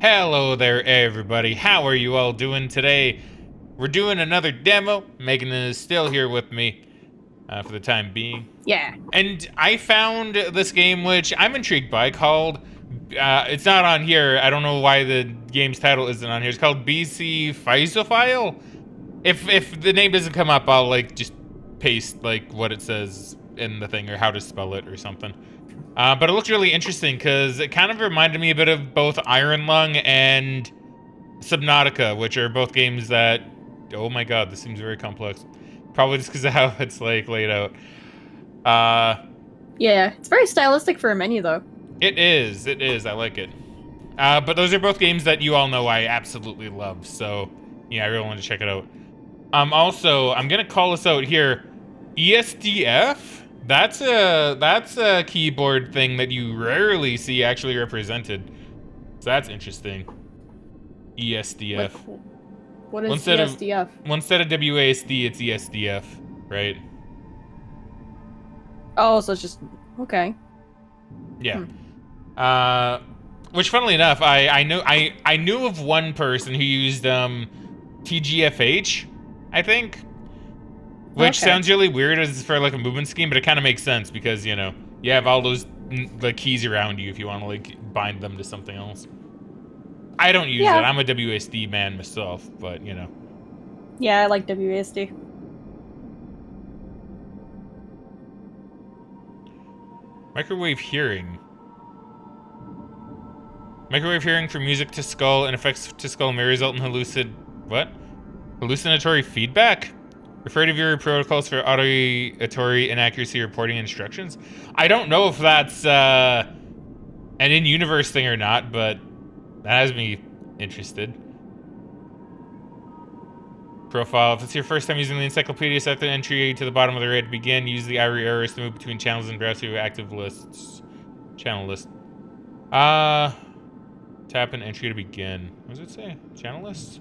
Hello there, everybody. How are you all doing today? We're doing another demo. Megan is still here with me for the time being. Yeah. And I found this game, which I'm intrigued by, called... it's not on here. I don't know why the game's title isn't on here. It's called Piezophile. If the name doesn't come up, I'll, just paste, what it says in the thing or how to spell it or something. But it looked really interesting because it kind of reminded me a bit of both Iron Lung and Subnautica, which are both games that, oh my god, this seems very complex. Probably just because of how it's laid out. Yeah, it's very stylistic for a menu though. It is, I like it. But those are both games that you all know I absolutely love, so yeah, I really wanted to check it out. Also, I'm gonna call this out here. ESDF? That's a keyboard thing that you rarely see actually represented. So that's interesting. ESDF. What is ESDF? Instead of WASD, it's ESDF, right? Oh, so it's just okay. Yeah. Which, funnily enough, I knew of one person who used TGFH, I think. Which sounds really weird as for a movement scheme, but it kind of makes sense because, you have all those keys around you if you want to bind them to something else. I don't use it. I'm a WSD man myself, but Yeah, I like WASD. Microwave hearing. Microwave hearing for music to skull and effects to skull may result in hallucinatory feedback? Refer to your protocols for auditory inaccuracy reporting instructions. I don't know if that's an in-universe thing or not, but that has me interested. Profile. If it's your first time using the encyclopedia, set the entry to the bottom of the array to begin. Use the arrow arrows to move between channels and browse through active lists. Channel list. Tap an entry to begin. What does it say? Channel lists?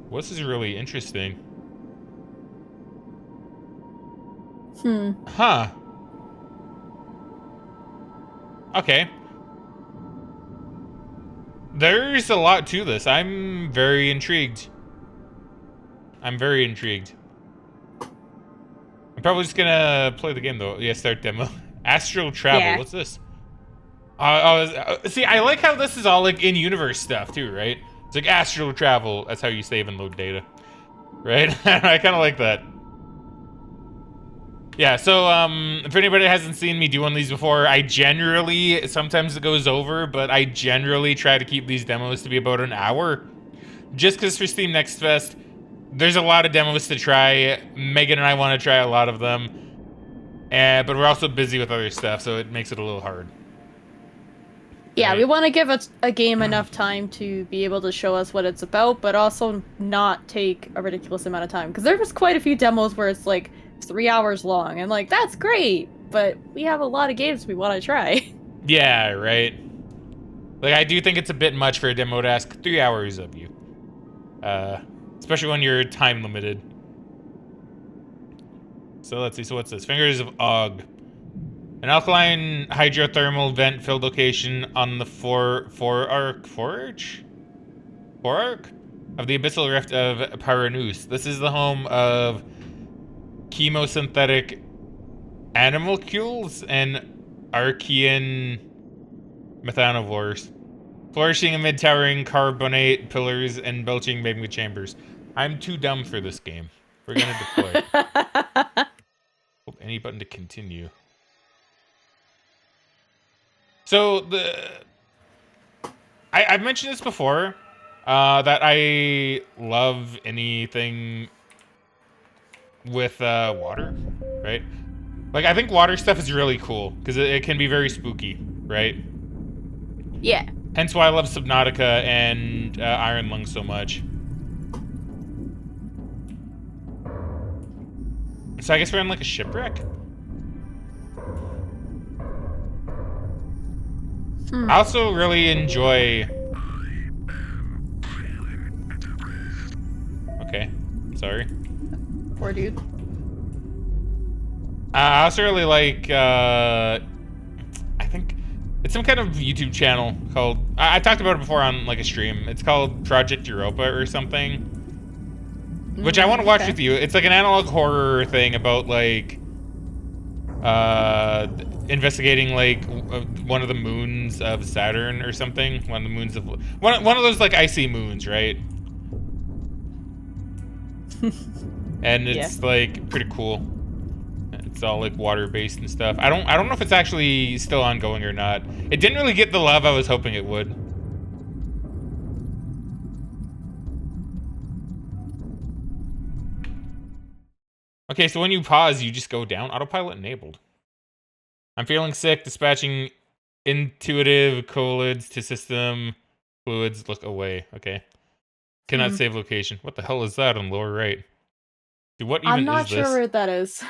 Well, this is really interesting. Huh. Okay. There's a lot to this. I'm very intrigued. I'm probably just gonna play the game though. Yeah, start demo. Astral travel. Yeah. What's this? See, I like how this is all in universe stuff too, right? It's astral travel. That's how you save and load data, right? I kind of like that. Yeah. So, if anybody hasn't seen me do one of these before, I generally sometimes it goes over, but I generally try to keep these demos to be about an hour, just because for Steam Next Fest, there's a lot of demos to try. Megan and I want to try a lot of them, but we're also busy with other stuff, so it makes it a little hard. Yeah, we want to give a game enough time to be able to show us what it's about, but also not take a ridiculous amount of time. Because there was quite a few demos where it's 3 hours long, and that's great, but we have a lot of games we want to try. Yeah, right. I do think it's a bit much for a demo to ask 3 hours of you. Especially when you're time limited. So let's see, so what's this? Fingers of Og. An alkaline hydrothermal vent filled location on the forearc of the abyssal rift of Paranus. This is the home of chemosynthetic animalcules and Archean methanovores, flourishing amid towering carbonate pillars and belching magma chambers. I'm too dumb for this game. We're gonna deploy. Hold any button to continue. So I've mentioned this before, that I love anything with water, right? I think water stuff is really cool because it can be very spooky, right? Yeah. Hence why I love Subnautica and Iron Lung so much. So I guess we're on a shipwreck. I also really enjoy... Okay, sorry. Poor dude. I also really like, I It's some kind of YouTube channel called... I talked about it before on like a stream. It's called Project Europa or something. Which I want to watch with you. It's like an analog horror thing about like... investigating like one of the moons of Saturn or something. One of the moons of... One of those like icy moons, right? And it's like pretty cool. It's all like water-based and stuff. I don't know if it's actually still ongoing or not. It didn't really get the love I was hoping it would. Okay, so when you pause, you just go down. Autopilot enabled. I'm feeling sick. Dispatching intuitive colids to system fluids. Look away. Okay. Cannot save location. What the hell is that on lower right? Dude, what even is this? I'm not sure where that is.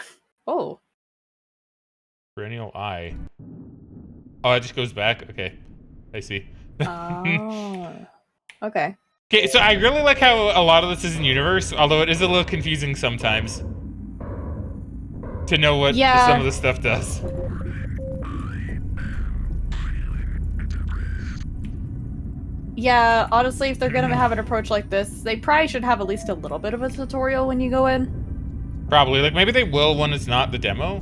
Oh. Perennial eye. Oh, it just goes back? Okay. I see. Oh. Okay. Okay, so I really like how a lot of this is in universe, although it is a little confusing sometimes to know what some of the stuff does. Yeah, honestly, if they're gonna have an approach like this, they probably should have at least a little bit of a tutorial when you go in. Probably. Like, maybe they will when it's not the demo.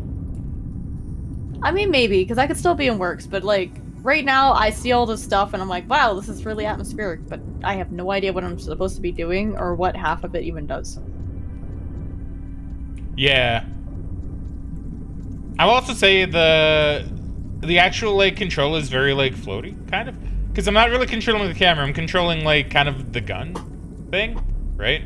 I mean, maybe, because I could still be in works, but, like, right now, I see all this stuff, and I'm like, wow, this is really atmospheric, but I have no idea what I'm supposed to be doing, or what half of it even does. Yeah. I will also say the actual, like, control is very, like, floaty, kind of. Because I'm not really controlling the camera, I'm controlling, like, kind of the gun thing, right?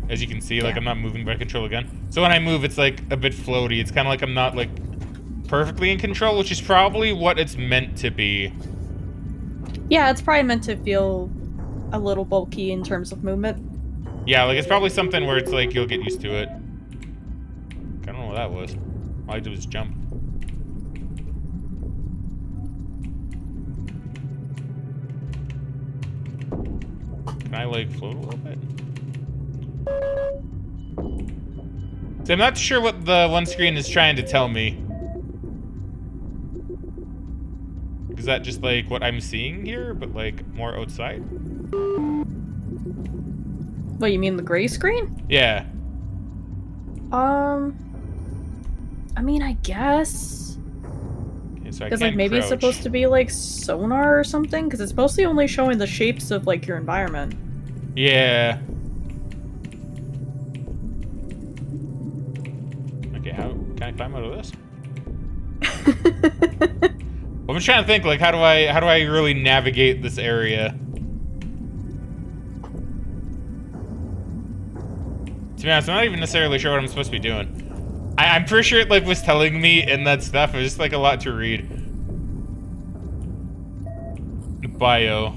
As you can see, like, I'm not moving, but I control the gun. So when I move, it's, like, a bit floaty. It's kind of like I'm not, like, perfectly in control, which is probably what it's meant to be. Yeah, it's probably meant to feel a little bulky in terms of movement. Yeah, like, it's probably something where it's, like, you'll get used to it. I don't know what that was. All I did was jump. Can I, like, float a little bit? So I'm not sure what the one screen is trying to tell me. Is that just, like, what I'm seeing here, but, like, more outside? What, you mean the gray screen? Yeah. I mean, I guess. Okay, so I Because, can like, maybe it's crouch. supposed to be, like, sonar or something? Because it's mostly only showing the shapes of, like, your environment. Yeah. Okay, how can I climb out of this? Well, I'm just trying to think, like, how do I really navigate this area? To be honest, I'm not even necessarily sure what I'm supposed to be doing. I'm pretty sure it, like, was telling me in that stuff. It was just, like, a lot to read. Bio.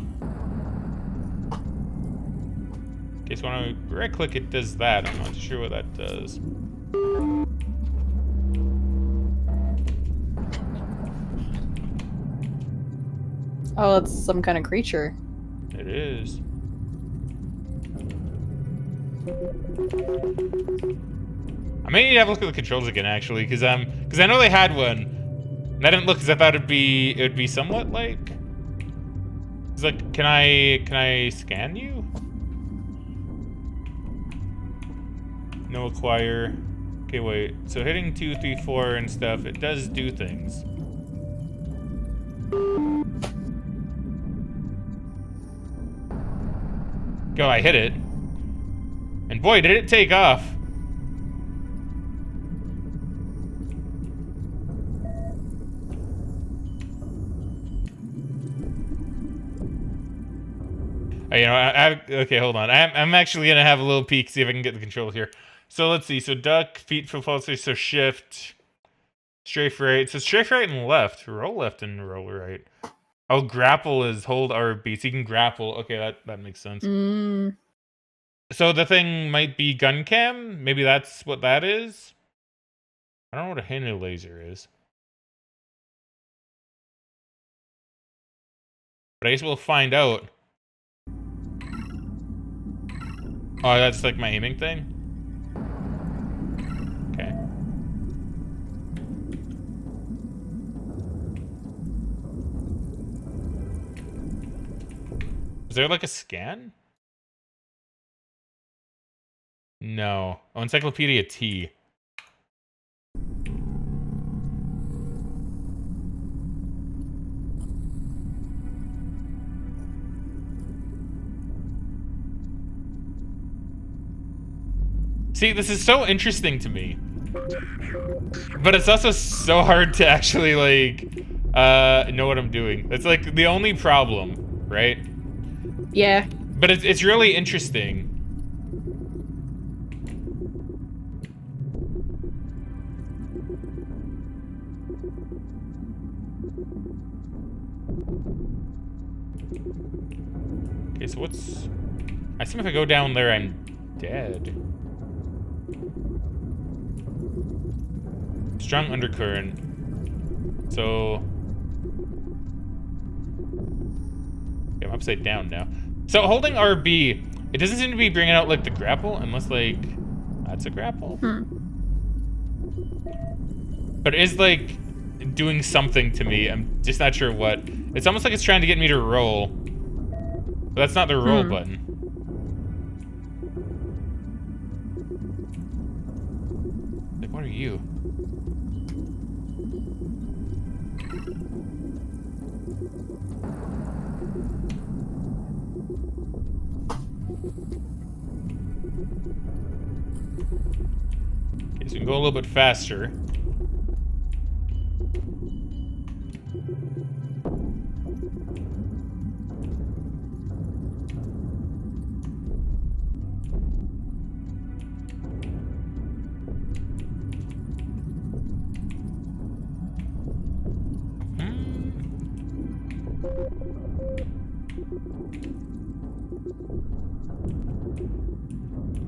Okay, so when I right-click, it does that. I'm not sure what that does. Oh, it's some kind of creature. It is. I may need to have a look at the controls again, actually, because I know they had one, and I didn't look because I thought it'd be somewhat like. It's like, can I scan you? No acquire. Okay, wait. So hitting 2, 3, 4 and stuff, it does do things. Go, I hit it. And boy, did it take off. You know, okay, hold on. I'm actually gonna have a little peek, see if I can get the controls here. So let's see. So duck, feet for pulsar, so shift, strafe right. So strafe right and left. Roll left and roll right. Oh, grapple is hold RB. So you can grapple. Okay, that makes sense. So the thing might be gun cam. Maybe that's what that is. I don't know what a Hinu laser is. But I guess we'll find out. Oh, that's like my aiming thing? Okay. there like a scan? No. Oh, Encyclopedia T. See, this is so interesting to me. But it's also so hard to actually, like, know what I'm doing. That's, like, the only problem, right? Yeah. But it's really interesting. Okay, so what's... I assume if I go down there, I'm dead. Strong undercurrent. So... okay, I'm upside down now. So holding RB, it doesn't seem to be bringing out, like, the grapple, unless, like... that's a grapple? But it is, like, doing something to me. I'm just not sure what. It's almost like it's trying to get me to roll. But that's not the roll button. Like, what are you? Okay, so we can go a little bit faster.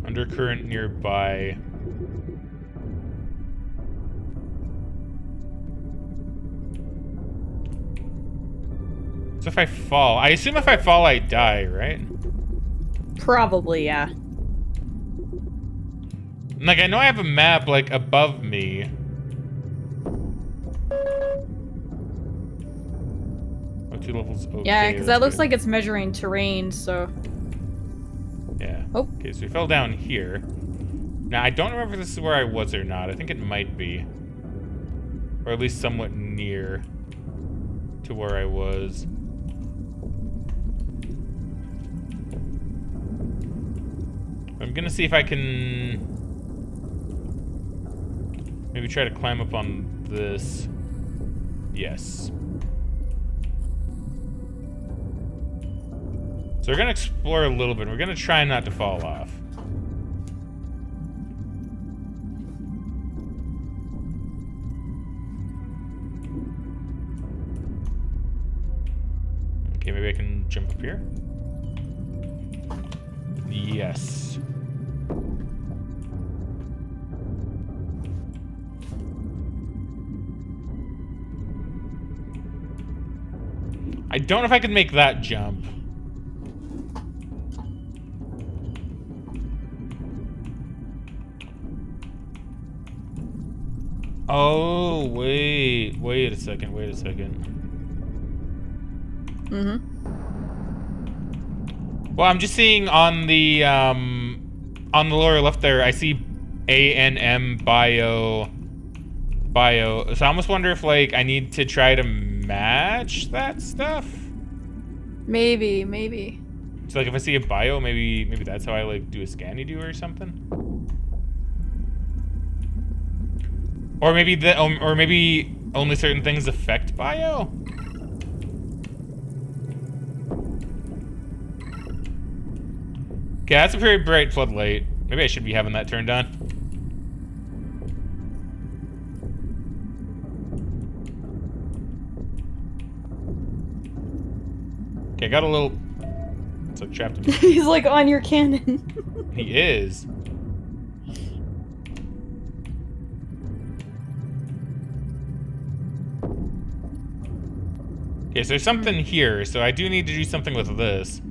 Undercurrent nearby. So if I fall, I assume if I fall, I die, right? Probably, yeah. Like, I know I have a map, like, above me. Oh, 2 levels, okay. Yeah, because that looks like it's measuring terrain, so... yeah. Oh. Okay, so we fell down here. Now, I don't remember if this is where I was or not. I think it might be. Or at least somewhat near to where I was. I'm gonna see if I can maybe try to climb up on this. Yes. So we're gonna explore a little bit. We're gonna try not to fall off. Okay, maybe I can jump up here. Yes. I don't know if I can make that jump. Oh, wait a second. Well, I'm just seeing on the lower left there, I see A-N-M bio. So I almost wonder if, like, I need to try to match that stuff? Maybe. So, like, if I see a bio, maybe that's how I, like, do a scanny do or something? Or maybe only certain things affect bio? Okay, that's a very bright floodlight. Maybe I should be having that turned on. Okay, I got a little... it's like trapped in me. He's like on your cannon. He is. Okay, so there's something here, so I do need to do something with this.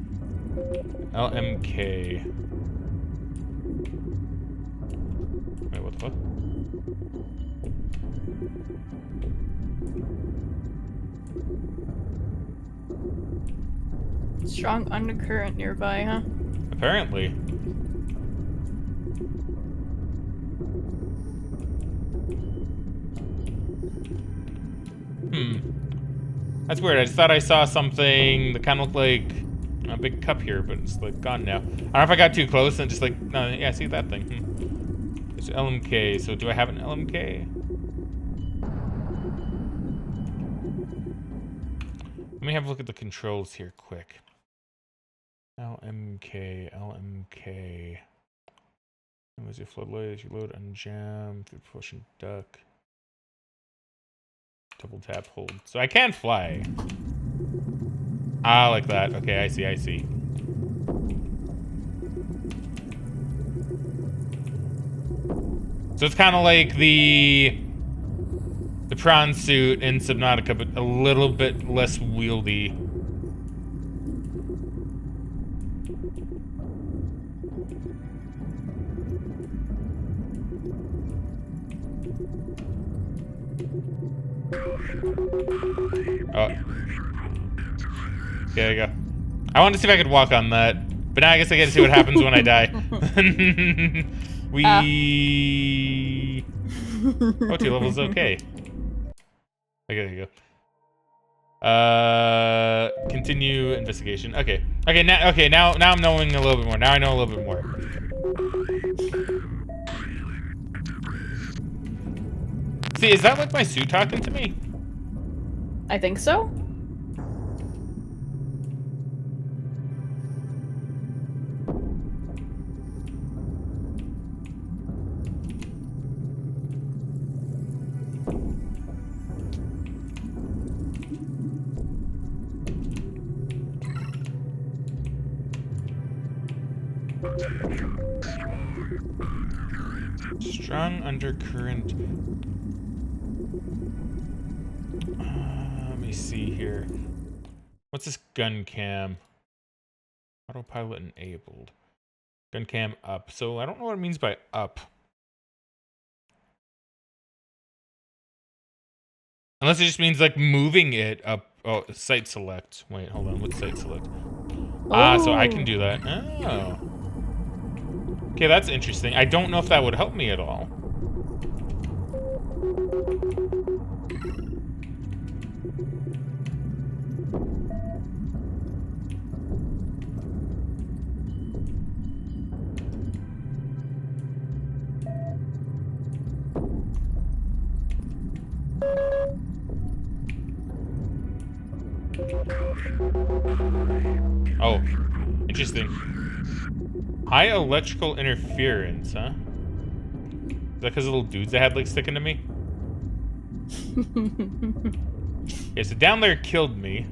LMK. Wait, what the fuck? Strong undercurrent nearby, huh? Apparently. That's weird. I just thought I saw something that kind of looked like a big cup here, but it's like gone now. I don't know if I got too close and just like, yeah, see that thing. There's LMK. So do I have an LMK? Let me have a look at the controls here quick. LMK. And there's your floodlight as you load, unjam, through push and duck. Double tap, hold. So I can fly. Ah, like that. Okay, I see. So it's kind of like the prawn suit in Subnautica, but a little bit less wieldy. Oh. There you go. I wanted to see if I could walk on that, but now I guess I get to see what happens when I die. OT level's okay. Okay, there you go. Continue investigation. Okay. Now I'm knowing a little bit more. Now I know a little bit more. See, is that like my suit talking to me? I think so. Strong undercurrent. Let me see here. What's this gun cam? Autopilot enabled. Gun cam up. So I don't know what it means by up. Unless it just means like moving it up. Oh, sight select. Wait, hold on. What's sight select? Ah, so I can do that. Oh. Okay, that's interesting. I don't know if that would help me at all. Oh, interesting. High electrical interference, huh? Is that because of little dudes that had like sticking to me? Okay, so down there killed me.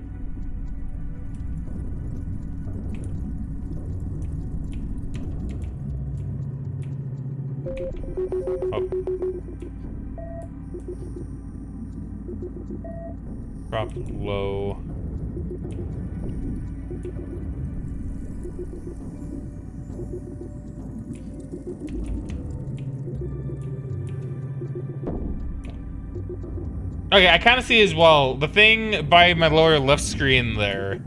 Oh. Drop low. Okay, I kind of see as well. The thing by my lower left screen there,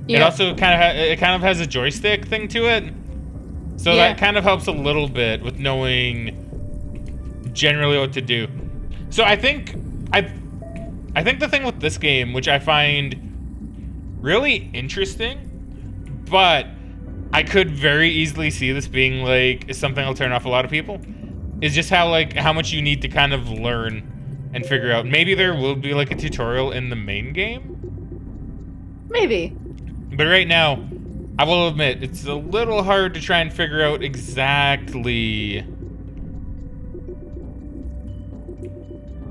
yeah. It also kind of has a joystick thing to it. So yeah. That kind of helps a little bit with knowing generally what to do. So I think the thing with this game, which I find really interesting, but I could very easily see this being like something that'll turn off a lot of people, is just how much you need to kind of learn and figure out. Maybe there will be like a tutorial in the main game. Maybe. But right now, I will admit, it's a little hard to try and figure out exactly,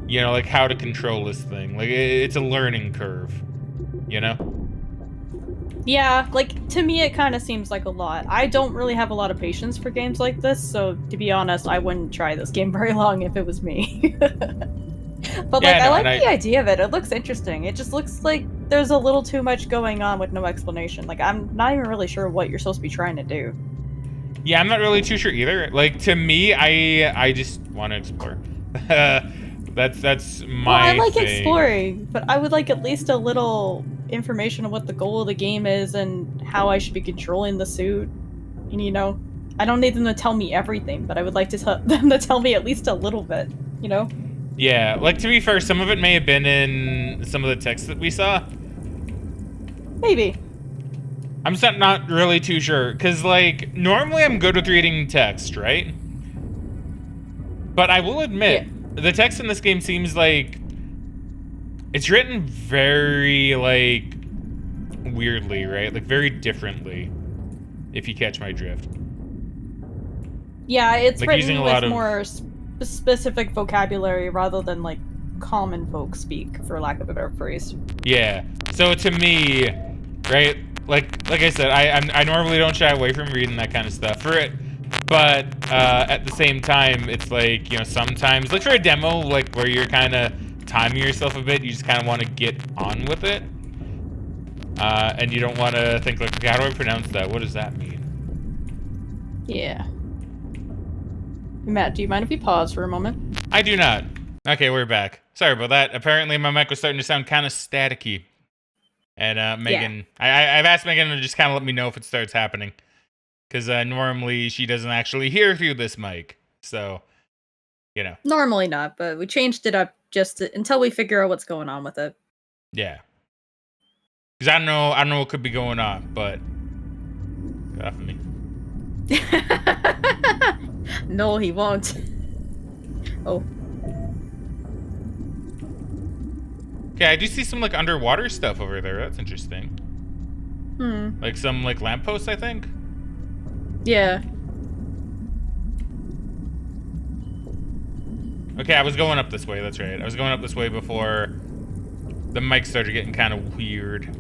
you know, like how to control this thing. Like it's a learning curve, you know? Yeah, like to me it kind of seems like a lot. I don't really have a lot of patience for games like this, so to be honest, I wouldn't try this game very long if it was me. But like, I like the idea of it. It looks interesting. It just looks like there's a little too much going on with no explanation. Like, I'm not even really sure what you're supposed to be trying to do. Yeah, I'm not really too sure either. Like, to me, I just want to explore. That's my I like thing. exploring, but I would like at least a little information on what the goal of the game is and how I should be controlling the suit. And, you know, I don't need them to tell me everything, but I would like to them to tell me at least a little bit, you know? Yeah, like, to be fair, some of it may have been in some of the text that we saw. Maybe. I'm not really too sure, because, like, normally I'm good with reading text, right? But I will admit, the text in this game seems like it's written very, like, weirdly, right? Like, very differently, if you catch my drift. Yeah, it's like, written with more specific vocabulary rather than, like, common folk speak, for lack of a better phrase. Yeah. So to me, right, like I said, I normally don't shy away from reading that kind of stuff for it, but at the same time, it's like, you know, sometimes, like for a demo, like where you're kind of timing yourself a bit, you just kind of want to get on with it, and you don't want to think like, okay, how do I pronounce that? What does that mean? Yeah. Matt, do you mind if we pause for a moment? I do not. Okay, we're back. Sorry about that. Apparently my mic was starting to sound kind of staticky. And Megan, I've asked Megan to just kind of let me know if it starts happening. Because normally she doesn't actually hear through this mic. So, you know. Normally not, but we changed it up until we figure out what's going on with it. Yeah. Because I don't know what could be going on, but get off of me. No, he won't. Oh. Okay, I do see some like underwater stuff over there. That's interesting. Like some like lampposts, I think. Yeah. Okay, I was going up this way. That's right. I was going up this way before the mic started getting kind of weird.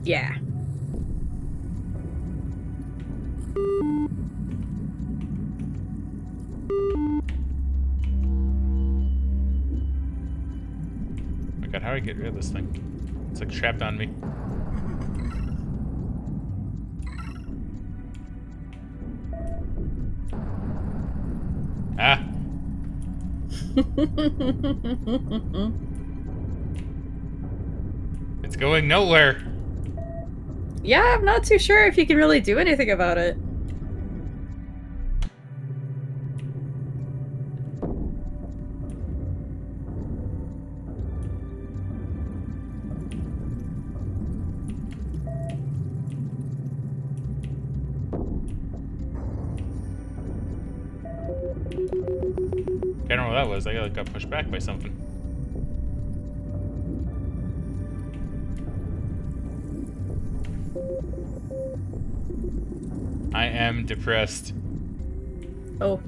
Yeah. Oh my god, how do I get rid of this thing? It's like trapped on me. Ah. It's going nowhere. Yeah, I'm not too sure if you can really do anything about it. I don't know what that was. I got pushed back by something. I am depressed. Oh.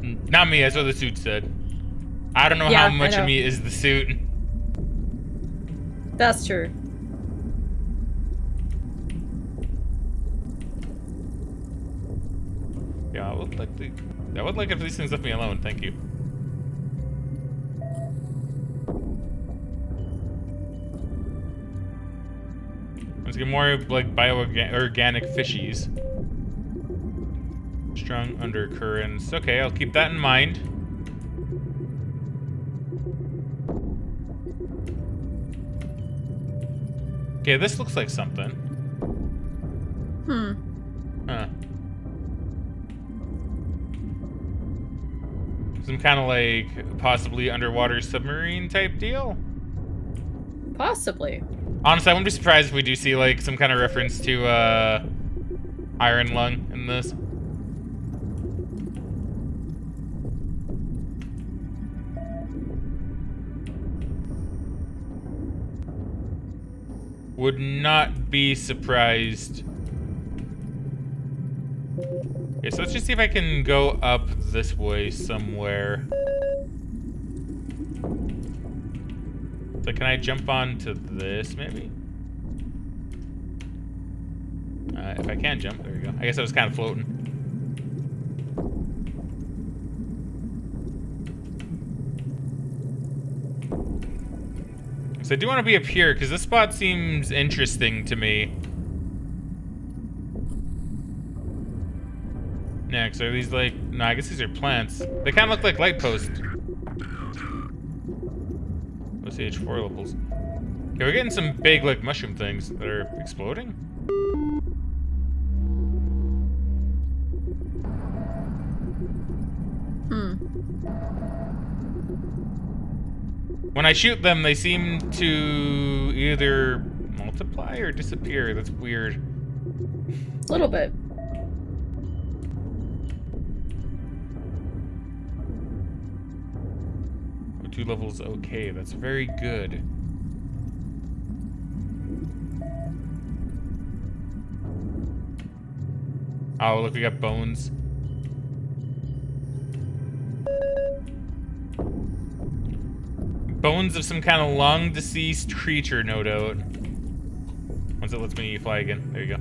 Not me, that's what the suit said. I don't know how much of me is the suit. That's true. Yeah, I would like if these things left me alone, thank you. Let's get more like organic fishies. Strong undercurrents. Okay, I'll keep that in mind. Okay, this looks like something. Huh. Some kind of like possibly underwater submarine type deal? Possibly. Honestly, I wouldn't be surprised if we do see like some kind of reference to Iron Lung in this. Would not be surprised. Okay, so let's just see if I can go up this way somewhere. So can I jump onto this, maybe? If I can jump, there we go. I guess I was kind of floating. So I do want to be up here, because this spot seems interesting to me. Next, are these like... No, I guess these are plants. They kind of look like light posts. OCH4 levels. Okay, we're getting some big, like, mushroom things that are exploding. When I shoot them, they seem to either multiply or disappear. That's weird. A little bit. Oh, 2 levels, okay. That's very good. Oh, look, we got bones. Bones of some kind of long-deceased creature, no doubt. Once it lets me fly again. There you go.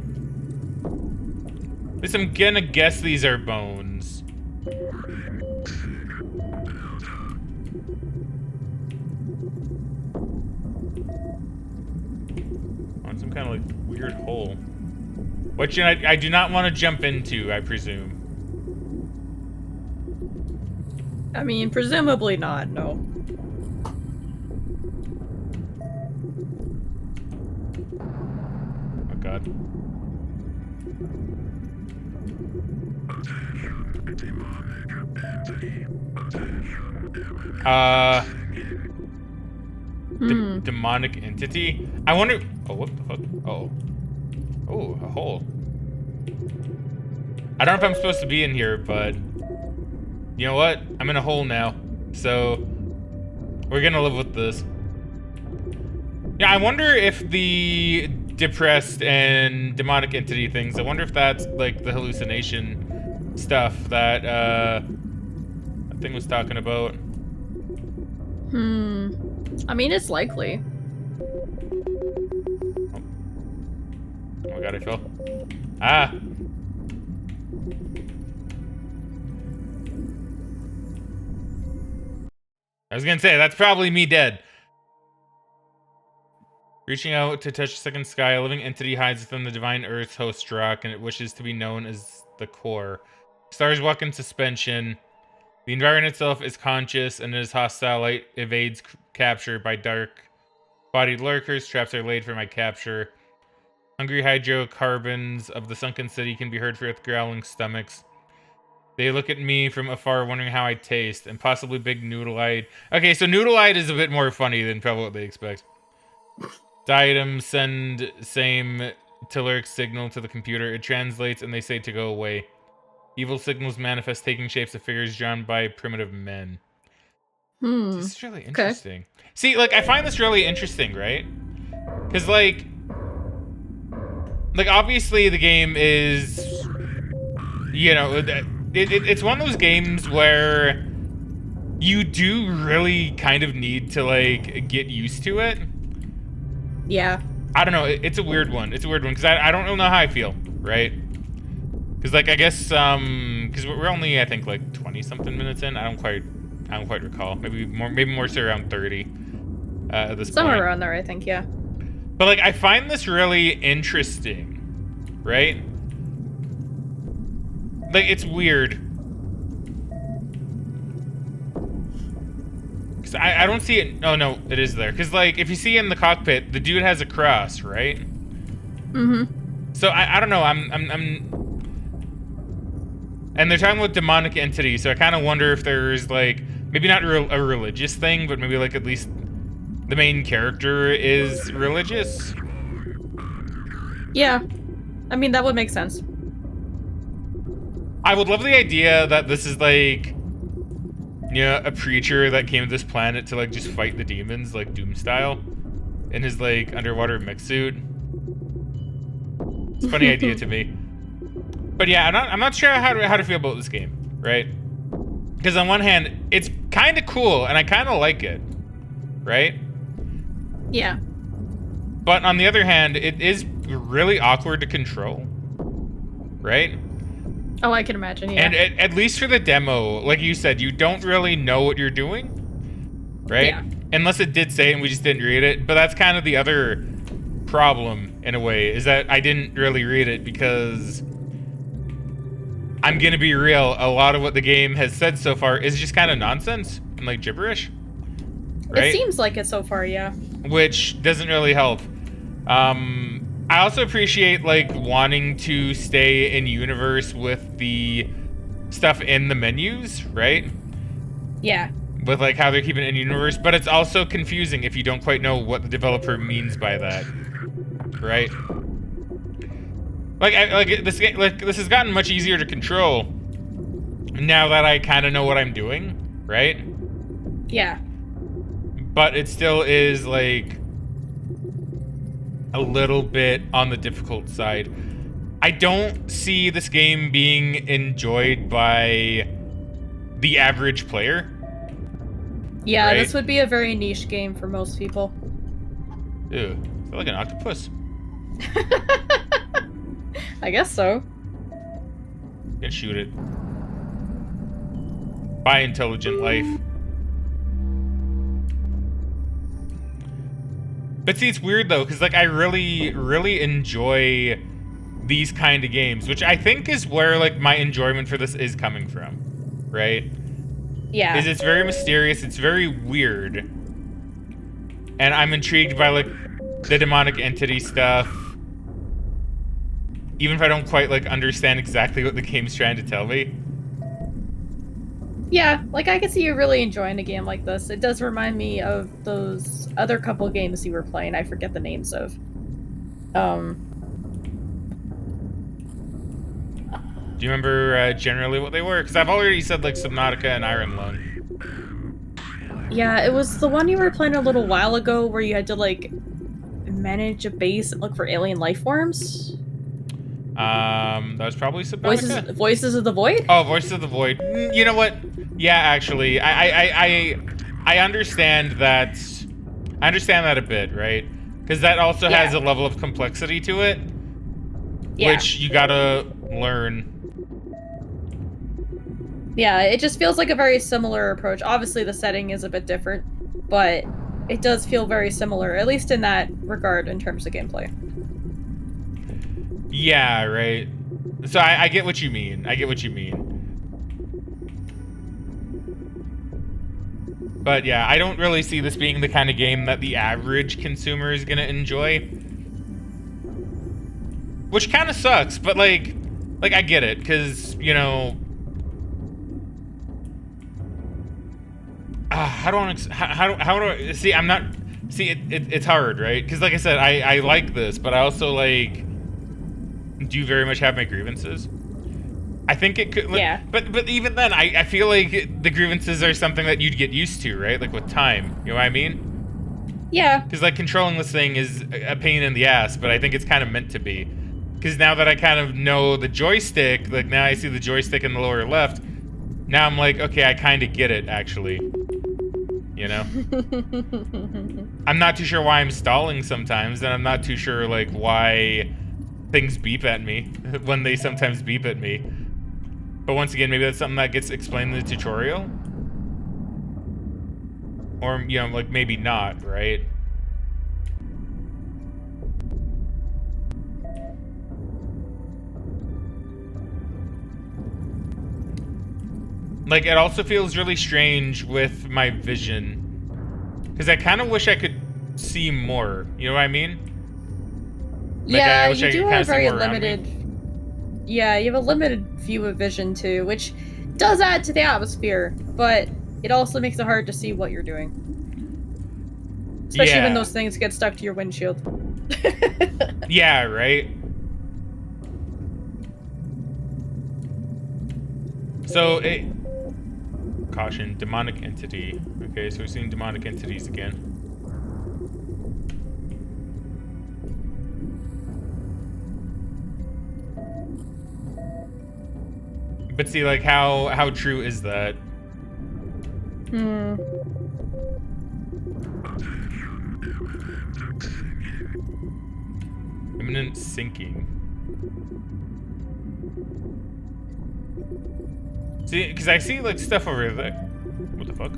At least I'm gonna guess these are bones. On some kind of, like, weird hole. Which I do not want to jump into, I presume. I mean, presumably not, no. Oh god. Demonic entity? I wonder. Oh, what the fuck? Oh. Oh, a hole. I don't know if I'm supposed to be in here, but you know what? I'm in a hole now. So we're gonna live with this. Yeah, I wonder if the depressed and demonic entity things, I wonder if that's like the hallucination stuff that that thing was talking about. I mean, it's likely. Oh my god, I fell. Ah! I was gonna say, that's probably me dead. Reaching out to touch the second sky, a living entity hides within the divine earth's host rock, and it wishes to be known as the core. Stars walk in suspension. The environment itself is conscious and is hostile. Light evades capture by dark-bodied lurkers. Traps are laid for my capture. Hungry hydrocarbons of the sunken city can be heard with growling stomachs. They look at me from afar, wondering how I taste, and possibly big noodle-eyed. Okay, so noodle-eyed is a bit more funny than probably what they expect. Diadem send same telluric signal to the computer. It translates, and they say to go away. Evil signals manifest, taking shapes of figures drawn by primitive men. This is really interesting. Okay. See, like, I find this really interesting, right? Because, like, obviously the game is, you know, it's one of those games where you do really kind of need to, like, get used to it. Yeah. I don't know. It's a weird one. It's a weird one because I don't really know how I feel, right? Because, like, I guess because we're only, I think, like 20-something minutes in. I don't quite recall. Maybe more so around 30 at this point. Somewhere around there, I think. Yeah. But, like, I find this really interesting, right? Like, it's weird. Cause I don't see it. Oh no, it is there. Cause, like, if you see in the cockpit, the dude has a cross, right? So I don't know. And they're talking about demonic entity, so I kind of wonder if there's, like, maybe not a religious thing, but maybe, like, at least the main character is religious. Yeah, I mean, that would make sense. I would love the idea that this is, like, yeah, a preacher that came to this planet to, like, just fight the demons, like, Doom style, in his, like, underwater mech suit. It's a funny idea to me. But yeah, I'm not sure how to feel about this game, right? Because on one hand, it's kind of cool, and I kind of like it, right? Yeah. But on the other hand, it is really awkward to control, right? Oh, I can imagine, yeah. And at least for the demo, like you said, you don't really know what you're doing, right? Yeah. Unless it did say it and we just didn't read it. But that's kind of the other problem, in a way, is that I didn't really read it because I'm gonna be real, a lot of what the game has said so far is just kind of nonsense and, like, gibberish, right? It seems like it so far, yeah. which doesn't really help. I also appreciate like wanting to stay in universe with the stuff in the menus, right? Yeah. With like how they're keeping it in universe, but it's also confusing if you don't quite know what the developer means by that, right? Like this game, like this has gotten much easier to control now that I kind of know what I'm doing, right? Yeah. But it still is like a little bit on the difficult side. I don't see this game being enjoyed by the average player. Yeah, right? This would be a very niche game for most people. Ew, I feel like an octopus. I guess so. You can shoot it. By intelligent life. But see, it's weird though, because like I really, really enjoy these kind of games, which I think is where like my enjoyment for this is coming from, right? Yeah. Is it's very mysterious, it's very weird, and I'm intrigued by like the demonic entity stuff, even if I don't quite like understand exactly what the game's trying to tell me. Yeah, like I can see you really enjoying a game like this. It does remind me of those other couple games you were playing. I forget the names of. Do you remember generally what they were? Because I've already said like Subnautica and Iron Lung. Yeah, it was the one you were playing a little while ago where you had to like manage a base and look for alien life forms. That was probably Subnautica. Voices of the Void? Oh, Voices of the Void. You know what? Yeah, actually, I understand that. I understand that a bit, right? Because that also has a level of complexity to it, which you gotta learn. Yeah, it just feels like a very similar approach. Obviously, the setting is a bit different, but it does feel very similar, at least in that regard, in terms of gameplay. Yeah, right. So I get what you mean. I get what you mean. But yeah, I don't really see this being the kind of game that the average consumer is gonna enjoy. Which kind of sucks, but like I get it, because, you know... how do I... See, I'm not... See, it's hard, right? Because like I said, I like this, but I also, like... do very much have my grievances. I think it could... Yeah. But even then, I feel like the grievances are something that you'd get used to, right? Like with time. You know what I mean? Yeah. Because like controlling this thing is a pain in the ass, but I think it's kind of meant to be. Because now that I kind of know the joystick, like now I see the joystick in the lower left, now I'm like, okay, I kind of get it, actually. You know? I'm not too sure why I'm stalling sometimes, and I'm not too sure, like, why things beep at me when they sometimes beep at me. But once again, maybe that's something that gets explained in the tutorial? Or, you know, like, maybe not, right? Like, it also feels really strange with my vision. Because I kind of wish I could see more. You know what I mean? Like, Yeah, I wish you I do could have kinda see very more around me. limited... Yeah, you have a limited view of vision too, which does add to the atmosphere, but it also makes it hard to see what you're doing. Especially when those things get stuck to your windshield. Yeah, right? So, caution, demonic entity. Okay, so we're seeing demonic entities again. But see, like, how true is that? Imminent sinking. See, because I see, like, stuff over there. What the fuck?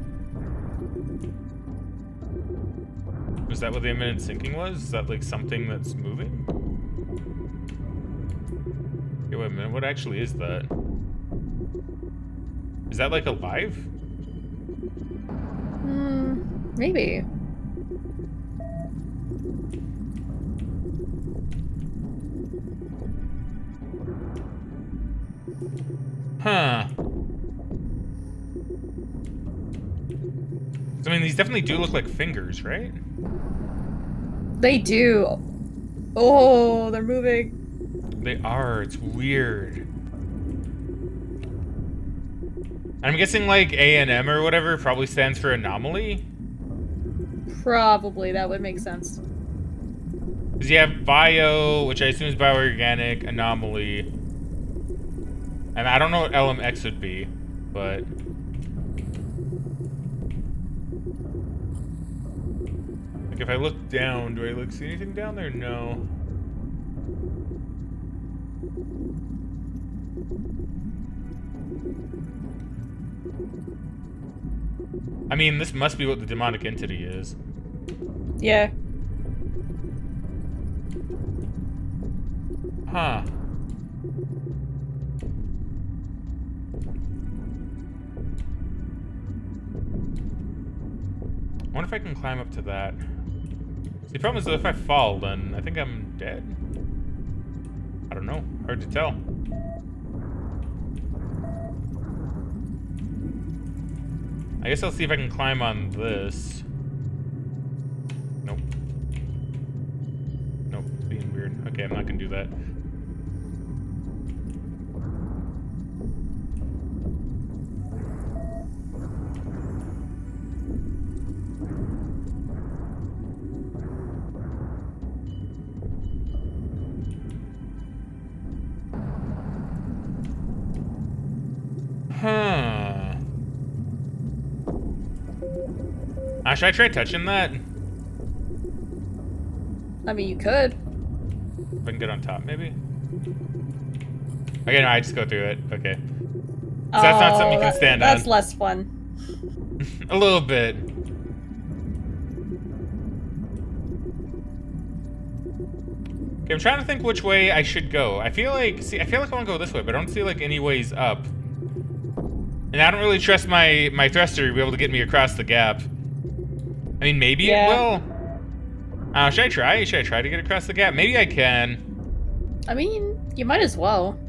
Was that what the imminent sinking was? Is that, like, something that's moving? Okay, wait a minute. What actually is that? Is that, like, alive? Maybe. I mean, these definitely do look like fingers, right? They do. Oh, they're moving. They are. It's weird. I'm guessing like A&M or whatever probably stands for anomaly. Probably, that would make sense. Because you have bio, which I assume is bioorganic, anomaly. And I don't know what LMX would be, but... Like if I look down, do I see anything down there? No. I mean, this must be what the demonic entity is. Yeah. Huh. I wonder if I can climb up to that. See, the problem is that if I fall, then I think I'm dead. I don't know. Hard to tell. I guess I'll see if I can climb on this. Nope. Nope, it's being weird. Okay, I'm not gonna do that. Huh. Should I try touching that? I mean, you could. If I can get on top, maybe? Okay, no, I just go through it. Okay. So that's not something you can stand on. That's less fun. A little bit. Okay, I'm trying to think which way I should go. I feel like I want to go this way, but I don't see like any ways up. And I don't really trust my thruster to be able to get me across the gap. I mean, maybe it will. Should I try? Should I try to get across the gap? Maybe I can. I mean, you might as well.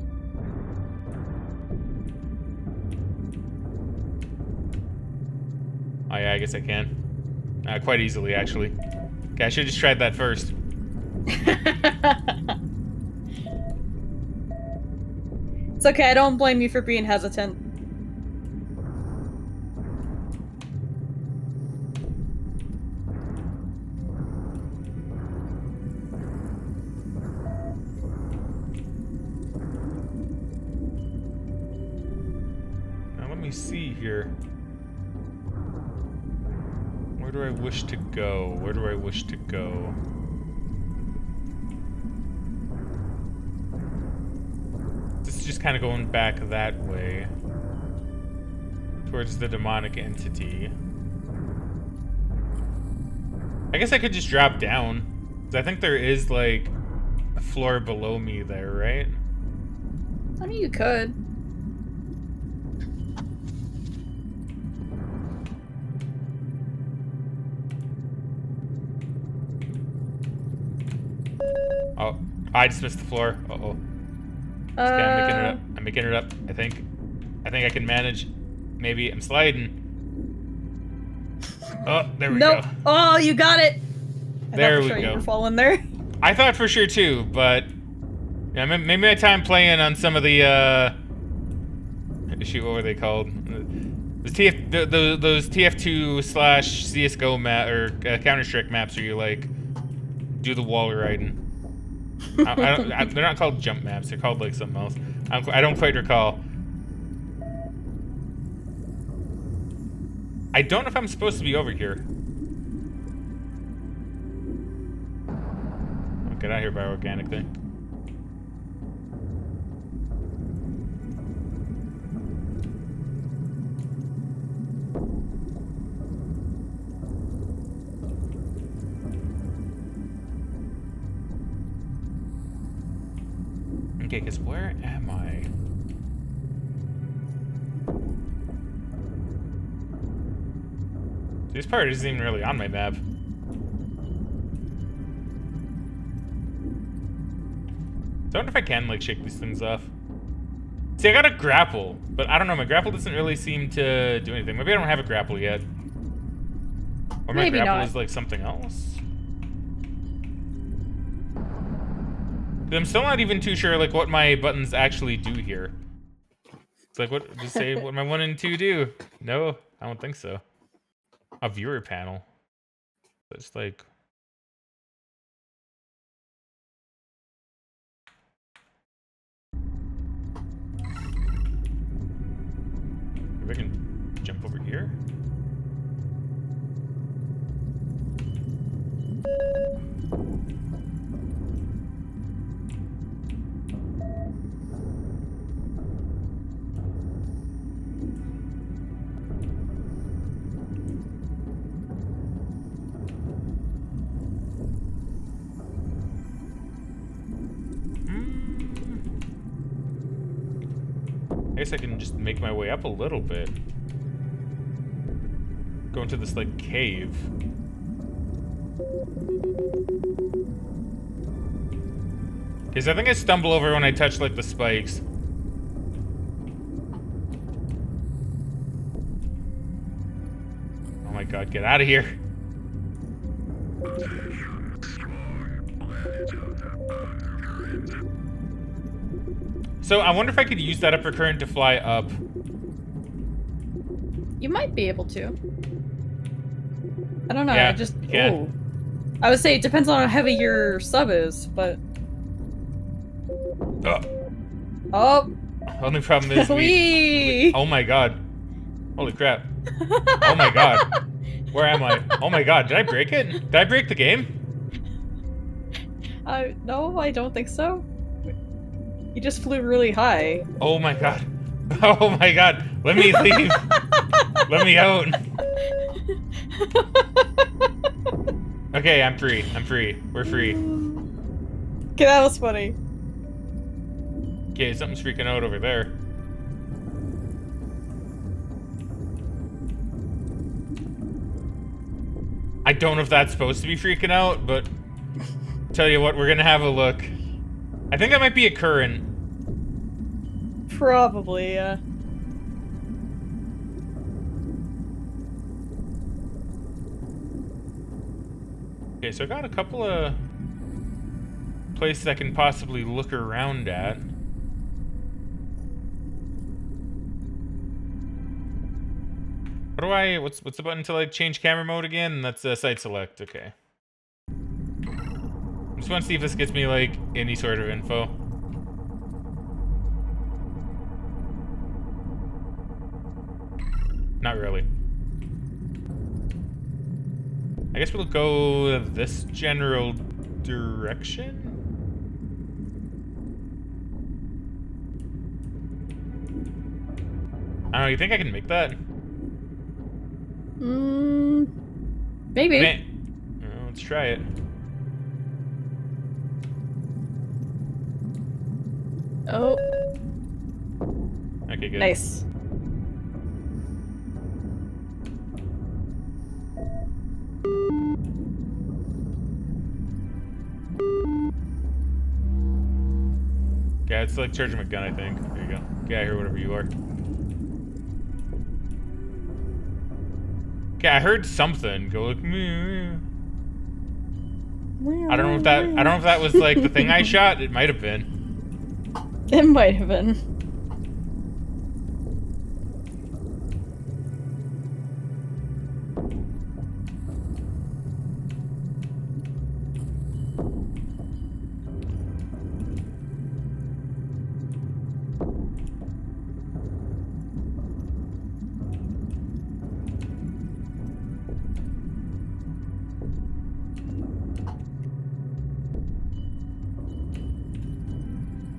Oh yeah, I guess I can. Quite easily, actually. Okay, I should have just tried that first. It's okay, I don't blame you for being hesitant. See here. Where do I wish to go? Where do I wish to go? This is just kind of going back that way. Towards the demonic entity. I guess I could just drop down. 'Cause I think there is like a floor below me there, right? I mean, you could. Oh, I just missed the floor. Uh-oh. Okay, I'm making it up. I'm making it up, I think. I think I can manage. Maybe I'm sliding. Oh, there we go. Oh, you got it. There we go. You were falling there. I thought for sure too, but yeah, maybe my time playing on some of the shoot, what were they called? Those TF2/CS:GO map or Counter-Strike maps where you like do the wall riding. They're not called jump maps. They're called like something else. I don't quite recall. I don't know if I'm supposed to be over here. Oh, get out of here, bioorganic thing. Okay, because where am I? This part isn't even really on my map. So I wonder if I can, like, shake these things off. See, I got a grapple, but I don't know. My grapple doesn't really seem to do anything. Maybe I don't have a grapple yet. Or my Maybe grapple not. is like something else. I'm still not even too sure like what my buttons actually do here. It's like, what, just say what my 1 and 2 do. No, I don't think so. A viewer panel. It's like... Maybe I can jump over here? I guess I can just make my way up a little bit. Go into this, like, cave. Because I think I stumble over when I touch, like, the spikes. Oh my god, get out of here. So I wonder if I could use that upper current to fly up. You might be able to. I don't know. Yeah, I just. you can. Ooh. I would say it depends on how heavy your sub is, but. Oh. Only problem is Wee. oh my god. Holy crap. Oh my god. Where am I? Oh my god, did I break it? Did I break the game? No, I don't think so. You just flew really high. Oh my god. Oh my god. Let me leave. Let me out. Okay, I'm free. I'm free. We're free. Okay, that was funny. Okay, something's freaking out over there. I don't know if that's supposed to be freaking out, but tell you what, we're gonna have a look. I think that might be a current. Probably, yeah. Okay, so I got a couple of places I can possibly look around at. What do I, what's the button to like change camera mode again? That's site select, okay. I just want to see if this gets me like any sort of info. Not really. I guess we'll go this general direction? I don't know, you think I can make that? Maybe. Let's try it. Oh. Okay, good. Nice. Yeah, it's like charging my gun, I think. There you go. Get out of here, whatever you are. Okay, I heard something go like. I don't know if that was like the thing I shot. It might have been. It might have been.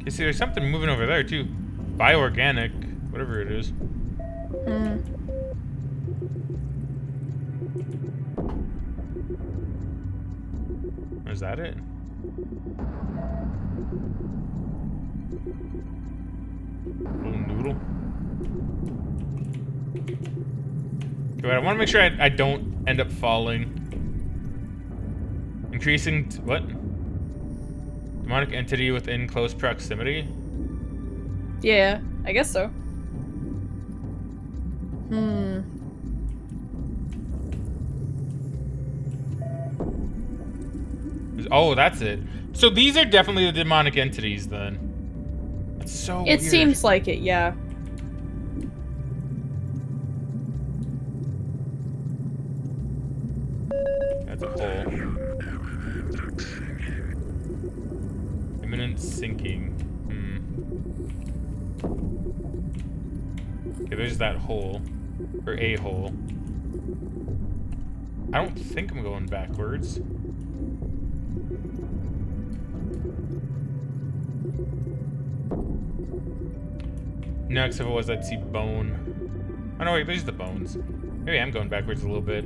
Okay, see, there's something moving over there too. Bioorganic, whatever it is. Is that it? Little noodle. Okay, wait, I want to make sure I don't end up falling. Increasing what? Demonic entity within close proximity? Yeah. I guess so. Oh, that's it. So these are definitely the demonic entities then. That's so weird. It seems like it, yeah. That's a hole. Imminent sinking. Okay, there's that hole. Or a hole. I don't think I'm going backwards. No, except if it was, I'd see bone. Oh no, wait, there's the bones. Maybe I'm going backwards a little bit.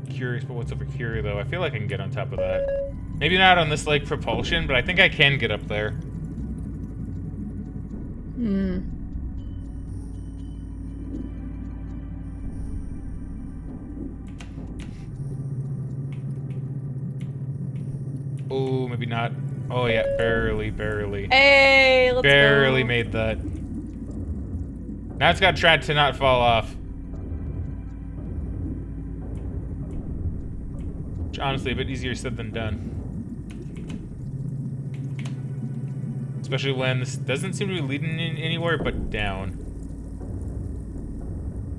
Curious about what's over here, though. I feel like I can get on top of that. Maybe not on this, like, propulsion, but I think I can get up there. Oh, maybe not. Oh, yeah, barely. Hey, let's barely go. made that. Now it's got to try to not fall off. Which, honestly, a bit easier said than done. Especially when this doesn't seem to be leading in anywhere but down.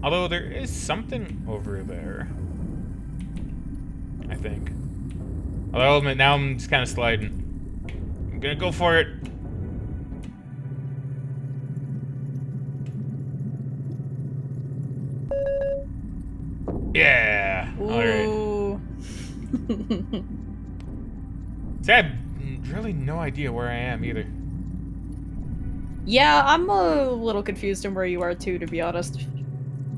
Although there is something over there. I think. Although now I'm just kind of sliding. I'm gonna go for it. Yeah. Alright. See, I have really no idea where I am either. Yeah, I'm a little confused in where you are too, to be honest.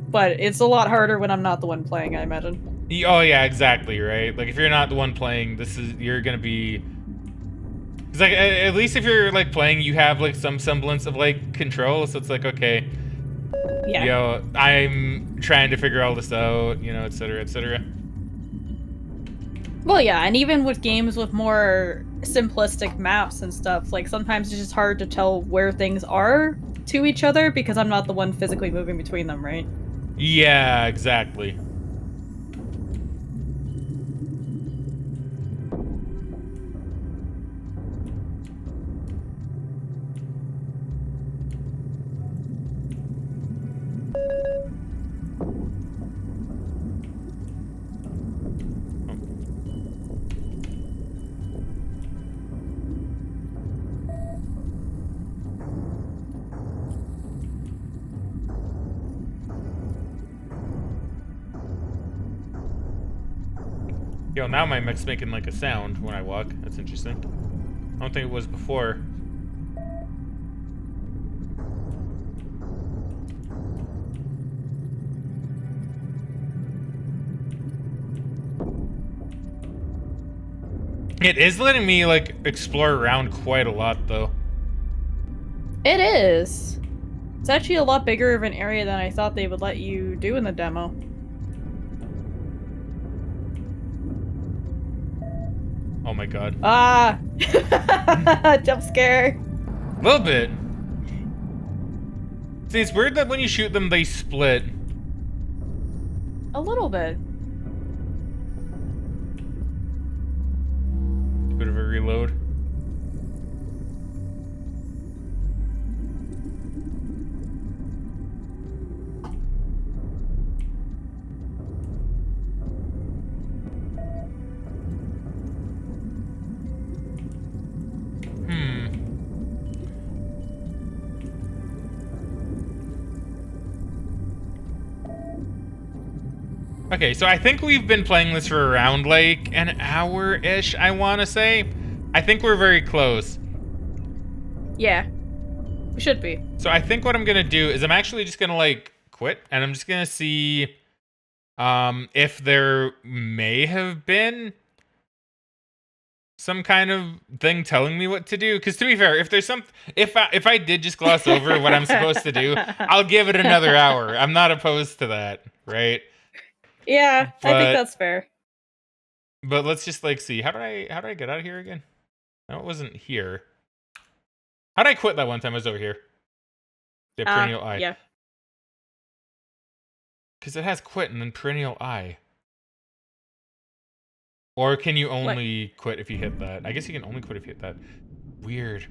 But it's a lot harder when I'm not the one playing, I imagine. Oh yeah, exactly, right? Like if you're not the one playing, you're gonna be. It's like at least if you're like playing, you have like some semblance of like control. So it's like okay, Yeah. yo, I'm trying to figure all this out, you know, etc., etc. Well, yeah, and even with games with more simplistic maps and stuff, like sometimes it's just hard to tell where things are to each other because I'm not the one physically moving between them, right? Yeah, exactly. Yo, now my mech's making like a sound when I walk. That's interesting. I don't think it was before. It is letting me like explore around quite a lot though. It is. It's actually a lot bigger of an area than I thought they would let you do in the demo. Oh my god. Ah! Jump scare. A little bit. See, it's weird that when you shoot them, they split. A little bit. Bit of a reload. Okay, so I think we've been playing this for around like an hour-ish, I want to say. I think we're very close. Yeah. We should be. So I think what I'm going to do is I'm actually just going to like quit and I'm just going to see if there may have been some kind of thing telling me what to do. Because to be fair, if there's if I did just gloss over what I'm supposed to do, I'll give it another hour. I'm not opposed to that, right? Yeah, I think that's fair. But let's just like see. How do I get out of here again? No, it wasn't here. How did I quit that one time I was over here? The perennial eye. Yeah. Because it has quit and then perennial eye. Or can you only quit if you hit that? I guess you can only quit if you hit that. Weird.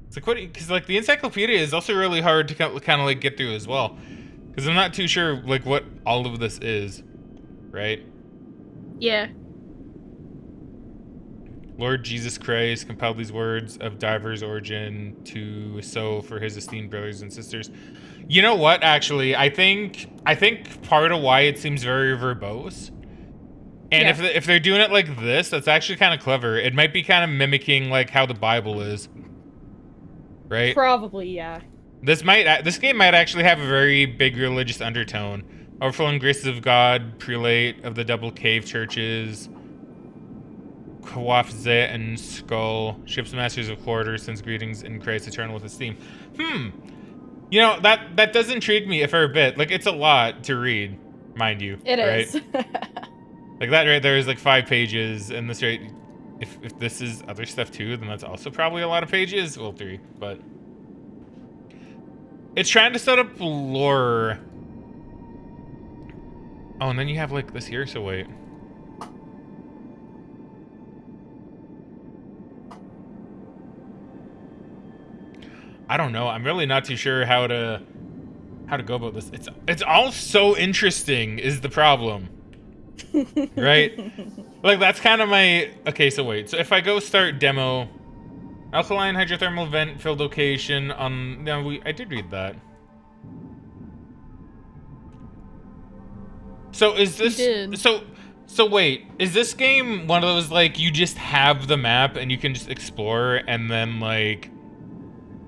It's like quitting, because like the encyclopedia is also really hard to kind of like get through as well. Because I'm not too sure like what all of this is, right? Yeah. Lord Jesus Christ compiled these words of diverse origin to sow for his esteemed brothers and sisters. You know what? Actually, I think part of why it seems very verbose. And if they're doing it like this, that's actually kind of clever. It might be kind of mimicking like how the Bible is, right? Probably, yeah. This game might actually have a very big religious undertone. Overflowing graces of God, prelate of the double cave churches, Kwafzet and Skull, ships masters of quarter, sends greetings in Christ eternal with esteem. You know, that does intrigue me a fair bit. Like, it's a lot to read, mind you. It is. Like that right there is like 5 pages, and this right, if this is other stuff too, then that's also probably a lot of pages. Well, 3, but it's trying to set up lore. Oh, and then you have like this here. So wait. I don't know. I'm really not too sure how to go about this. It's all so interesting is the problem. Right? Like that's kind of my okay, so wait. So if I go start demo, alkaline hydrothermal vent filled location on I did read that. So is this so wait, is this game one of those like you just have the map and you can just explore and then like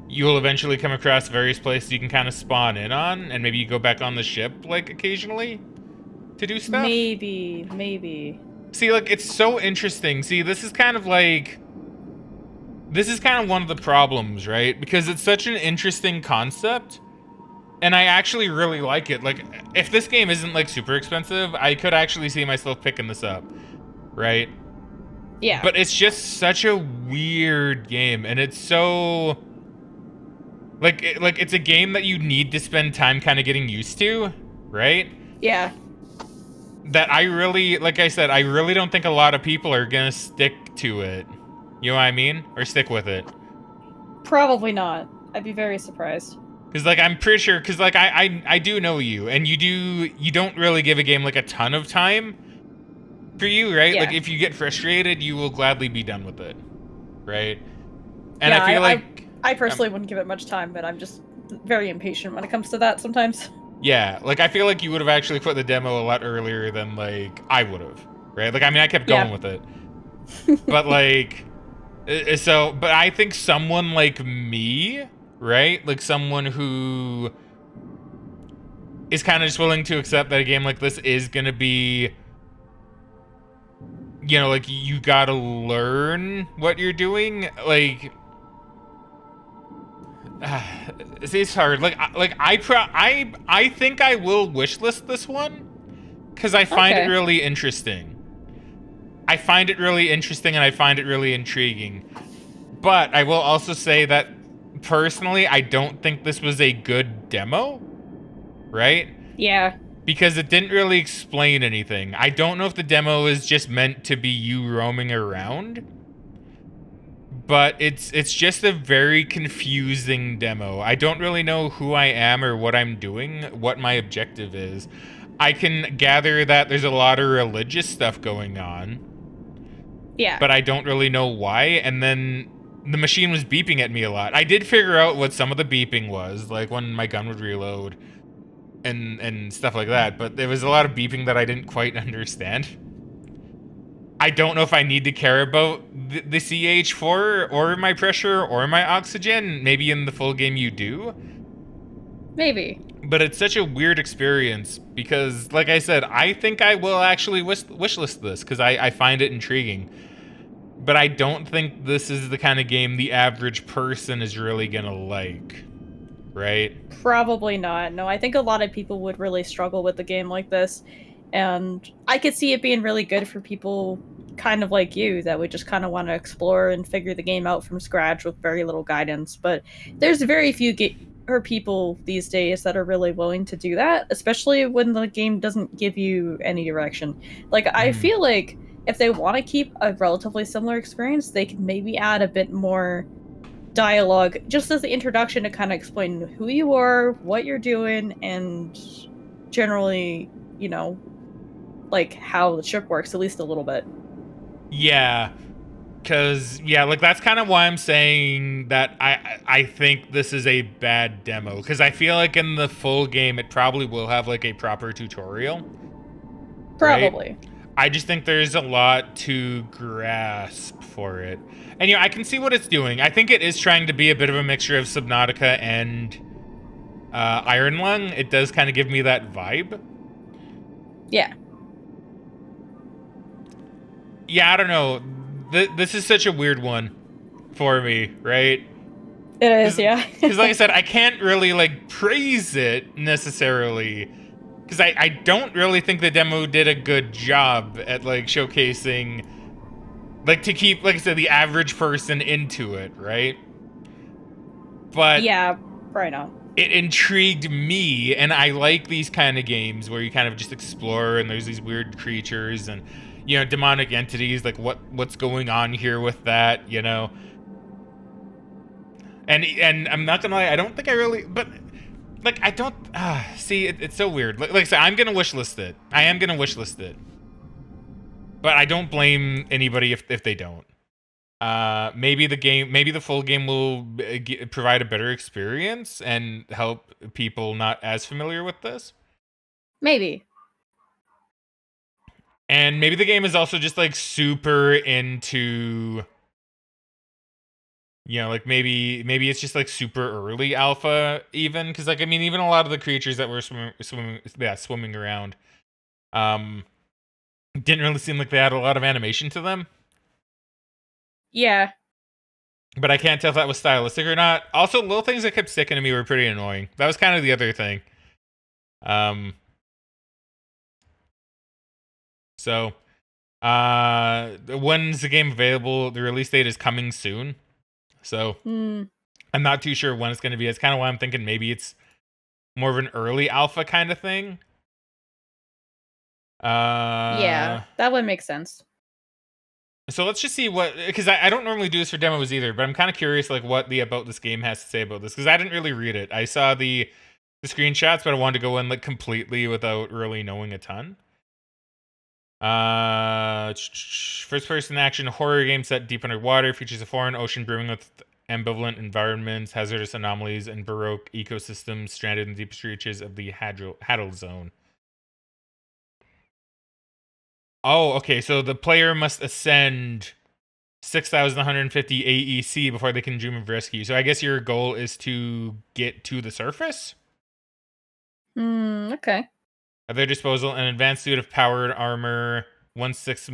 you'll eventually come across various places you can kind of spawn in on and maybe you go back on the ship like occasionally to do stuff? Maybe. See, like, it's so interesting. See, this is kind of one of the problems, right? Because it's such an interesting concept, and I actually really like it. Like, if this game isn't, like, super expensive, I could actually see myself picking this up, right? Yeah. But it's just such a weird game, and it's so... Like, it's a game that you need to spend time kind of getting used to, right? Yeah. That I really, like I said, I really don't think a lot of people are gonna stick to it. You know what I mean? Or stick with it. Probably not. I'd be very surprised. Because, like, I'm pretty sure, because, like, I do know you, and you don't really give a game, like, a ton of time for you, right? Yeah. Like, if you get frustrated, you will gladly be done with it, right? And yeah, I feel like... I personally wouldn't give it much time, but I'm just very impatient when it comes to that sometimes. Yeah, like, I feel like you would have actually quit the demo a lot earlier than, like, I would have, right? Like, I mean, I kept going with it. But, like, but I think someone like me, right? Like, someone who is kind of just willing to accept that a game like this is going to be, you know, like, you gotta learn what you're doing, like... See, it's hard. I think I will wishlist this one because I find it really interesting. I find it really interesting and I find it really intriguing. But I will also say that personally, I don't think this was a good demo, right? Yeah. Because it didn't really explain anything. I don't know if the demo is just meant to be you roaming around. But it's just a very confusing demo. I don't really know who I am or what I'm doing, what my objective is. I can gather that there's a lot of religious stuff going on. Yeah. But I don't really know why. And then the machine was beeping at me a lot. I did figure out what some of the beeping was, like when my gun would reload and stuff like that. But there was a lot of beeping that I didn't quite understand. I don't know if I need to care about the CH4 or my pressure or my oxygen. Maybe in the full game you do. Maybe. But it's such a weird experience because, like I said, I think I will actually wishlist this because I find it intriguing. but I don't think this is the kind of game the average person is really gonna like, right? Probably not. No, I think a lot of people would really struggle with a game like this. And I could see it being really good for people kind of like you that would just kind of want to explore and figure the game out from scratch with very little guidance. But there's very few people these days that are really willing to do that, especially when the game doesn't give you any direction. Like, I Mm. feel like if they want to keep a relatively similar experience, they could maybe add a bit more dialogue just as the introduction to kind of explain who you are, what you're doing, and generally, like how the ship works, at least a little bit. Yeah, because like that's kind of why I'm saying that I think this is a bad demo, because I feel like in the full game it probably will have like a proper tutorial, right? Probably. I just think there's a lot to grasp for it. And I can see what it's doing. I think it is trying to be a bit of a mixture of Subnautica and Iron Lung. It does kind of give me that vibe. Yeah. Yeah, I don't know. This is such a weird one for me, right? It is, yeah. Because like I said, I can't really like praise it necessarily, because I don't really think the demo did a good job at like showcasing, like, to keep, like I said, the average person into it, right? But Yeah, right on. it intrigued me, and I like these kind of games where you kind of just explore and there's these weird creatures and demonic entities, like what's going on here with that, and I'm not gonna lie, I don't think I really, but like I don't see it's so weird. Like I said, I'm gonna wishlist it. I am gonna wishlist it, but I don't blame anybody if they don't. Maybe the full game will provide a better experience and help people not as familiar with this. Maybe. And maybe the game is also just like super into, like maybe it's just like super early alpha even, because like I mean even a lot of the creatures that were swimming around, didn't really seem like they had a lot of animation to them. Yeah. But I can't tell if that was stylistic or not. Also, little things that kept sticking to me were pretty annoying. That was kind of the other thing. So, when's the game available? The release date is coming soon. So, I'm not too sure when it's going to be. It's kind of why I'm thinking maybe it's more of an early alpha kind of thing. Yeah, that would make sense. So let's just see what, because I don't normally do this for demos either, but I'm kind of curious like what the About This Game has to say about this, because I didn't really read it. I saw the screenshots, but I wanted to go in like completely without really knowing a ton. First person action horror game set deep underwater, features a foreign ocean brimming with ambivalent environments, hazardous anomalies, and baroque ecosystems stranded in the deepest reaches of the Haddle Zone. Oh, okay. So the player must ascend 6,150 AEC before they can dream of rescue. So I guess your goal is to get to the surface? Okay. At their disposal, an advanced suit of powered armor, 1/6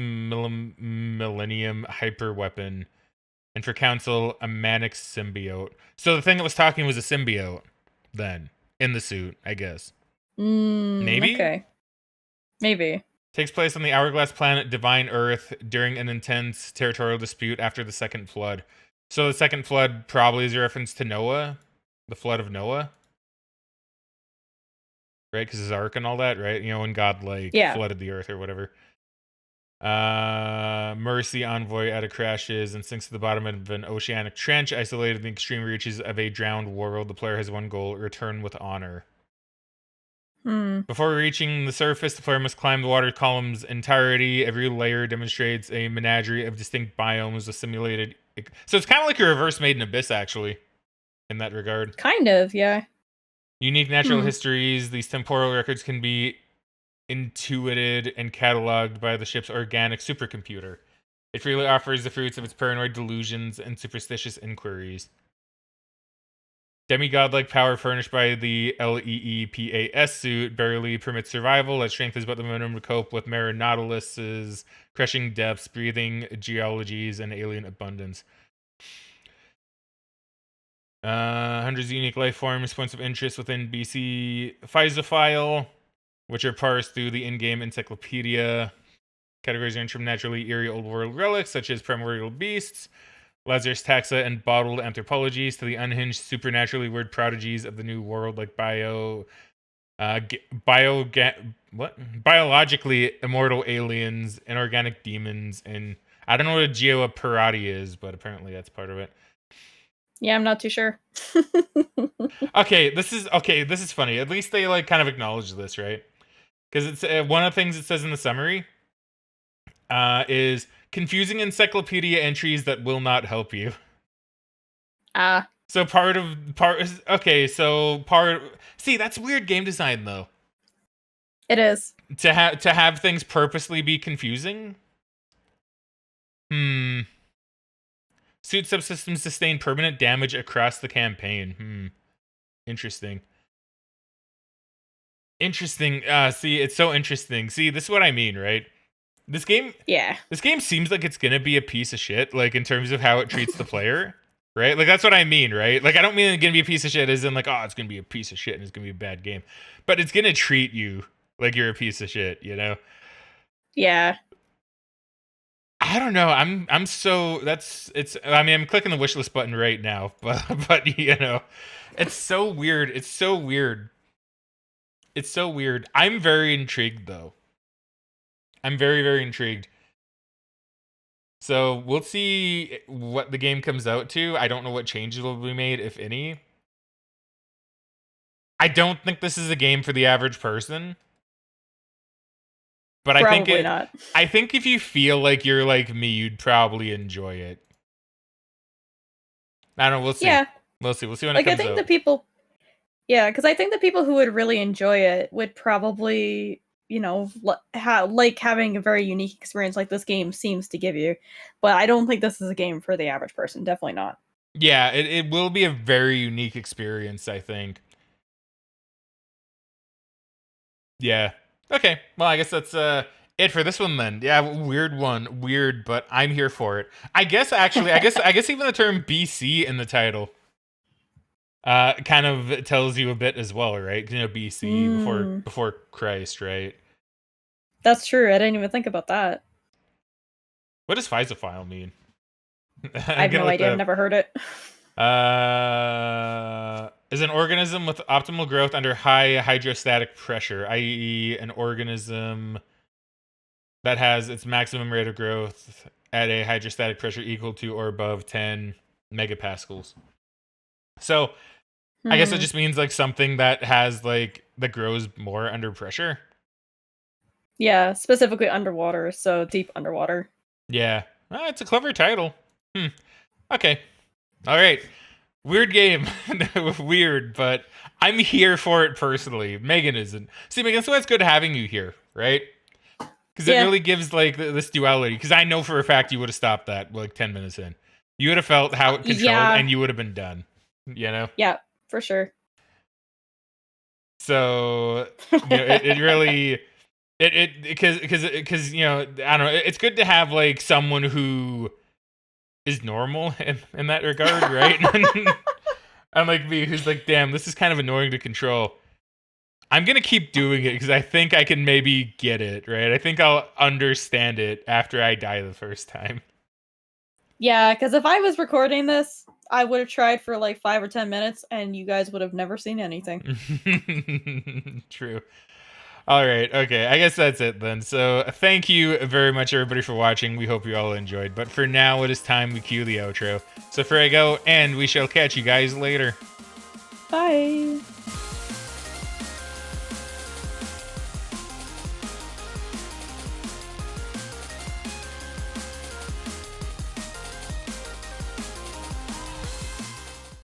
millennium hyper weapon, and for council, a manic symbiote. So the thing that was talking was a symbiote, then, in the suit, I guess. Maybe? Okay. Maybe. Takes place on the hourglass planet Divine Earth during an intense territorial dispute after the Second Flood. So the Second Flood probably is a reference to Noah, the flood of Noah, right? Because his ark and all that, right? When God flooded the earth or whatever. Mercy envoy out of crashes and sinks to the bottom of an oceanic trench, isolated in the extreme reaches of a drowned world. The player has one goal: return with honor. Before reaching the surface, the player must climb the water column's entirety. Every layer demonstrates a menagerie of distinct biomes with simulated. So it's kind of like a reverse Made in Abyss, actually, in that regard. Kind of, yeah. Unique natural histories. These temporal records can be intuited and cataloged by the ship's organic supercomputer. It freely offers the fruits of its paranoid delusions and superstitious inquiries. Demigod-like power furnished by the LEEPAS suit barely permits survival. That strength is but the minimum to cope with Nautilus' crushing depths, breathing geologies, and alien abundance. Hundreds of unique life forms, points of interest within BC Piezophile, which are parsed through the in-game encyclopedia. Categories range from naturally eerie old world relics, such as primordial beasts, Lazarus taxa, and bottled anthropologies, to the unhinged, supernaturally weird prodigies of the new world, like biologically immortal aliens, inorganic demons, and I don't know what a geoparati is, but apparently that's part of it. Yeah, I'm not too sure. Okay, this is funny. At least they like kind of acknowledge this, right? Because it's one of the things it says in the summary is confusing encyclopedia entries that will not help you. So see, that's weird game design though. It is. To have things purposely be confusing. Suit subsystems sustain permanent damage across the campaign. Interesting. See, it's so interesting. See, this is what I mean, right? This game seems like it's gonna be a piece of shit, like in terms of how it treats the player, right? Like that's what I mean, right? Like I don't mean it's gonna be a piece of shit as in like, oh, it's gonna be a piece of shit and it's gonna be a bad game, but it's gonna treat you like you're a piece of shit, you know? Yeah. I don't know. I mean, I'm clicking the wishlist button right now, but you know, it's so weird. It's so weird. I'm very intrigued though. I'm very, very intrigued. So we'll see what the game comes out to. I don't know what changes will be made, if any. I don't think this is a game for the average person. But probably not. I think if you feel like you're like me, you'd probably enjoy it. I don't know. We'll see. Yeah. We'll see when it comes out. Like, I think the people... Yeah, because I think the people who would really enjoy it would probably... you know, like having a very unique experience like this game seems to give you. But I don't think this is a game for the average person. Definitely not. Yeah, it will be a very unique experience, I think. Yeah. Okay. Well, I guess that's it for this one then. Yeah, weird one. Weird, but I'm here for it. I guess even the term BC in the title kind of tells you a bit as well, right? You know, BC before Christ, right? That's true. I didn't even think about that. What does Piezophile mean? I have no idea. I've never heard it. Is an organism with optimal growth under high hydrostatic pressure, i.e., an organism that has its maximum rate of growth at a hydrostatic pressure equal to or above 10 megapascals. So, I guess it just means like something that has like that grows more under pressure. Yeah, specifically underwater, so deep underwater. Yeah, it's a clever title. Okay, all right. Weird game. Weird, but I'm here for it personally. Megan isn't. See, Megan, so it's good having you here, right? Because it really gives like this duality. Because I know for a fact you would have stopped that like 10 minutes in. You would have felt how it controlled, and you would have been done. You know? Yeah, for sure. So you know, it really because you know, I don't know. It's good to have like someone who is normal in that regard, right? Unlike me, who's like, damn, this is kind of annoying to control. I'm gonna keep doing it because I think I can maybe get it, right? I think I'll understand it after I die the first time. Yeah, because if I was recording this, I would have tried for like 5 or 10 minutes, and you guys would have never seen anything. True. All right, okay, I guess that's it then. So thank you very much, everybody, for watching. We hope you all enjoyed. But for now, it is time to cue the outro. So Fraggo, and we shall catch you guys later. Bye.